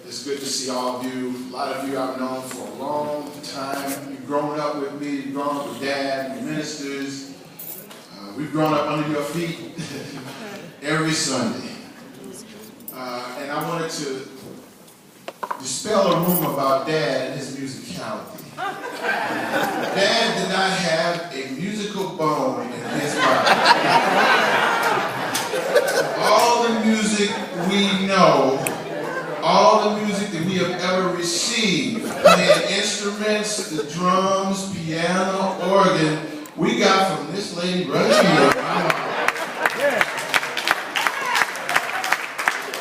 It's good to see all of you. A lot of you I've known for a long time. You've grown up with me, you've grown up with Dad, your ministers. We've grown up under your feet every Sunday. And I wanted to dispel a rumor about Dad and his musicality. Dad did not have a musical bone in his body. All the music we know, all the music that we have ever received, playing instruments, the drums, piano, organ, we got from this lady right here.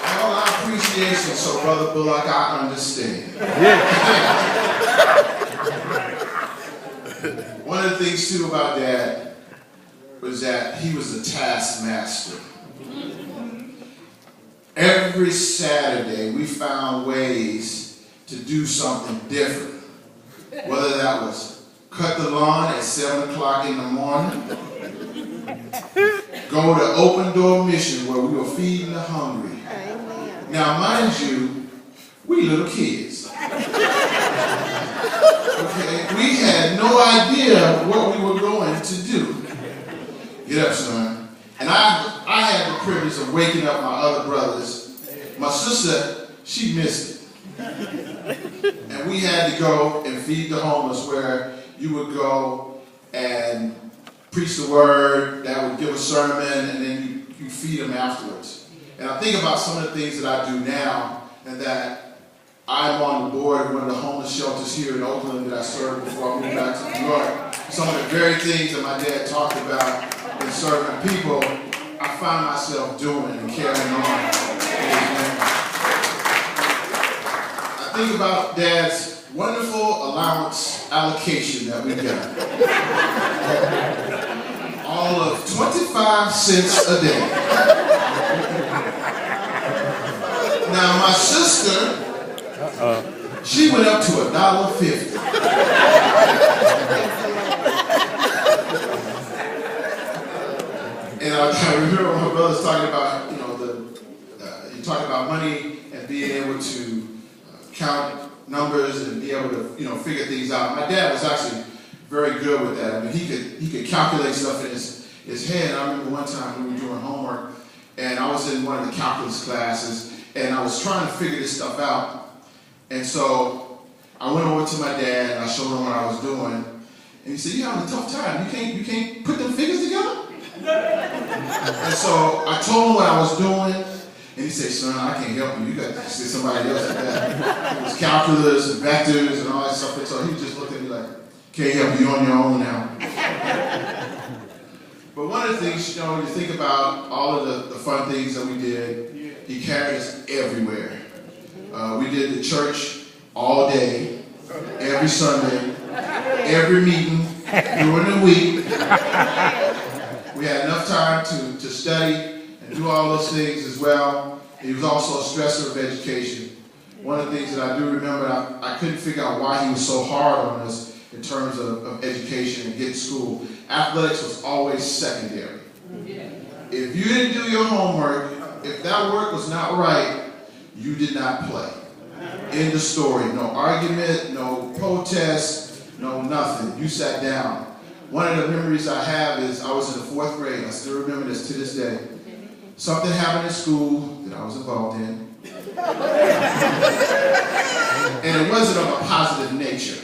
All our appreciation, so Brother Bullock, I understand. One of the things too about Dad was that he was a taskmaster. Every Saturday we found ways to do something different. Whether that was cut the lawn at 7 o'clock in the morning, go to open door mission where we were feeding the hungry. Now mind you, we little kids. Okay, we had no idea what we were going to do. Get up, son. And I had the privilege of waking up my other brothers. My sister, she missed it. And we had to go and feed the homeless, where you would go and preach the word, that would give a sermon, and then you feed them afterwards. And I think about some of the things that I do now, and that I'm on the board of one of the homeless shelters here in Oakland that I served before I moved back to New York. Some of the very things that my dad talked about in serving people, I find myself doing and carrying on. I think about Dad's wonderful allowance allocation that we got. All of 25 cents a day. Now my sister, she went up to $1.50. And I remember when my brother's talking about, you talk about money and being able to count numbers and be able to, figure things out. My dad was actually very good with that. I mean, he could calculate stuff in his head. I remember one time we were doing homework, and I was in one of the calculus classes, and I was trying to figure this stuff out. And so I went over to my dad and I showed him what I was doing. And he said, "You're having a tough time. You can't put them figures together?" And so I told him what I was doing, and he said, "Son, I can't help you. You got to see somebody else at that." It was calculus and vectors and all that stuff. And so he just looked at me like, "Can't help you, on your own now." But one of the things, you think about all of the fun things that we did, he carried us everywhere. We did the church all day, every Sunday, every meeting, during the week. We had enough time to study and do all those things as well. He was also a stressor of education. One of the things that I do remember, I couldn't figure out why he was so hard on us in terms of education and getting school. Athletics was always secondary. If you didn't do your homework, if that work was not right, you did not play. End of story. No argument, no protest, no nothing. You sat down. One of the memories I have is I was in the 4th grade. I still remember this to this day. Something happened in school that I was involved in. And it wasn't of a positive nature.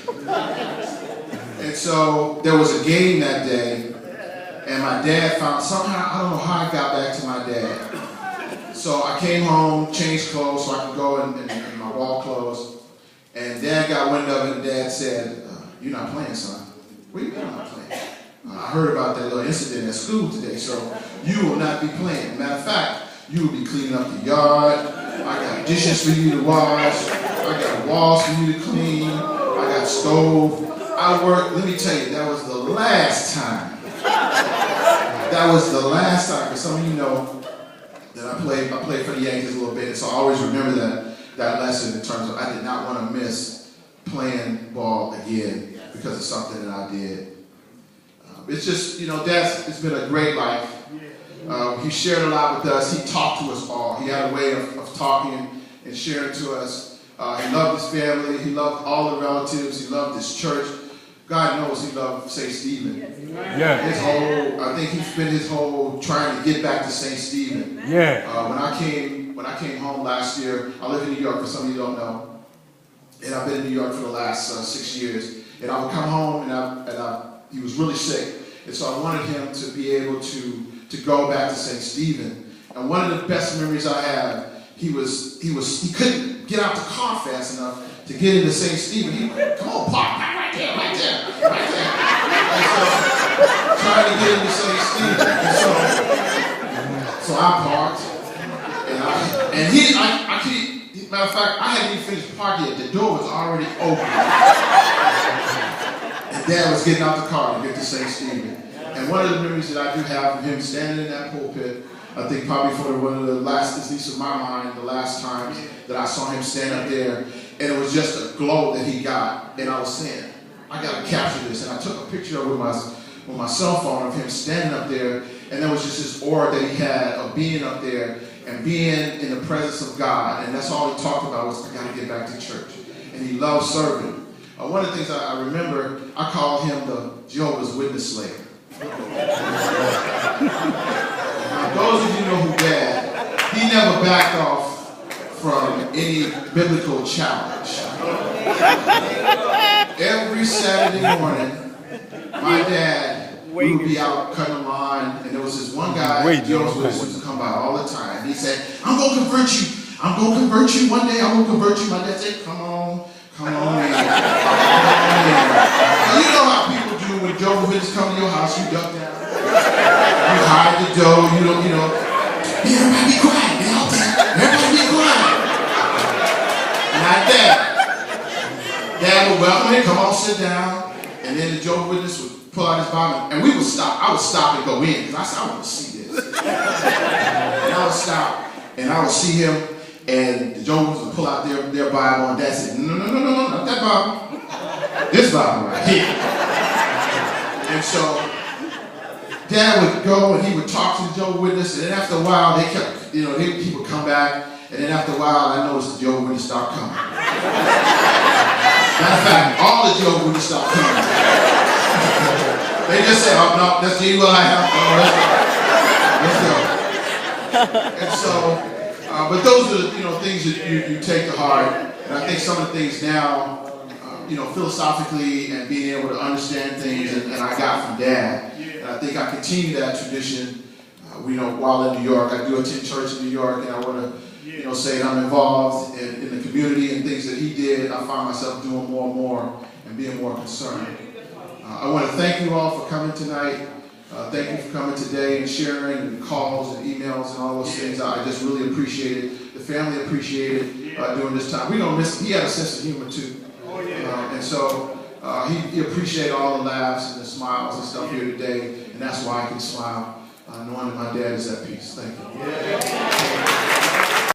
And so there was a game that day, and my dad found somehow, I don't know how I got back to my dad. So I came home, changed clothes so I could go in my ball clothes. And Dad got wind of it, and Dad said, "You're not playing, son." "What do you mean I'm not playing?" "I heard about that little incident at school today, so you will not be playing. Matter of fact, you will be cleaning up the yard. I got dishes for you to wash. I got walls for you to clean. I got stove. I work." Let me tell you, that was the last time. That was the last time, because some of you know that I played for the Yankees a little bit, so I always remember that lesson in terms of I did not want to miss playing ball again because of something that I did. It's just, it's been a great life. He shared a lot with us. He talked to us all. He had a way of talking and sharing to us. He loved his family. He loved all the relatives. He loved his church. God knows he loved St. Stephen. Yeah. I think he spent his whole trying to get back to St. Stephen. Yeah. When I came home last year, I live in New York, for some of you don't know. And I've been in New York for the last 6 years. And I would come home, and he was really sick. And so I wanted him to be able to go back to St. Stephen. And one of the best memories I have, he couldn't get out the car fast enough to get into St. Stephen. He went, come on, park right there. And so, trying to get into St. Stephen. And so I parked, matter of fact, I hadn't even finished parking yet. The door was already open. And Dad was getting out the car to get to St. Stephen. And one of the memories that I do have of him standing in that pulpit, I think probably for one of the last, at least in my mind, the last times that I saw him stand up there, and it was just a glow that he got. And I was saying, I got to capture this. And I took a picture of it with my cell phone of him standing up there, and there was just this aura that he had of being up there and being in the presence of God. And that's all he talked about was, I got to get back to church. And he loved serving. One of the things I remember, I call him the Jehovah's Witness Slayer. Now, those of you who know who Dad, he never backed off from any biblical challenge. Every Saturday morning, my dad, we would be out cutting a line, and there was this one guy, Jehovah's Witness, used to come by all the time. And he said, I'm going to convert you. I'm going to convert you. One day I'm going to convert you. My dad said, come on. Now, you know how people do when Jehovah's Witnesses come to your house, you duck down. You hide the door, everybody be quiet, get out there. Everybody be quiet. Not that. Dad would welcome him, come on, sit down. And then the Jehovah's Witness would pull out his Bible, and we would stop. I would stop and go in, because I said, I want to see this. And I would stop, and I would see him, and the Jehovah's would pull out their Bible, and Dad said, no, not that Bible. This Bible right here. And so, Dad would go, and he would talk to the Jehovah's Witness, and then after a while, they kept, he would come back, and then after a while, I noticed the Jehovah's Witness stopped coming. Matter of fact, all the Jehovah's Witnesses stopped coming. They just said, oh, no, that's JD Wilhite. Let's go. And so, but those are the things that you take to heart. And I think some of the things now, philosophically and being able to understand things, and I got from Dad. And I think I continue that tradition. While in New York, I do attend church in New York, and I want to, say I'm involved in the community and things that he did. I find myself doing more and more and being more concerned. I want to thank you all for coming tonight. Thank you for coming today and sharing and calls and emails and all those things. I just really appreciate it. The family appreciated it during this time. We don't miss it. He had a sense of humor too. And so he appreciated all the laughs and the smiles and stuff here today. And that's why I can smile, knowing that my dad is at peace. Thank you.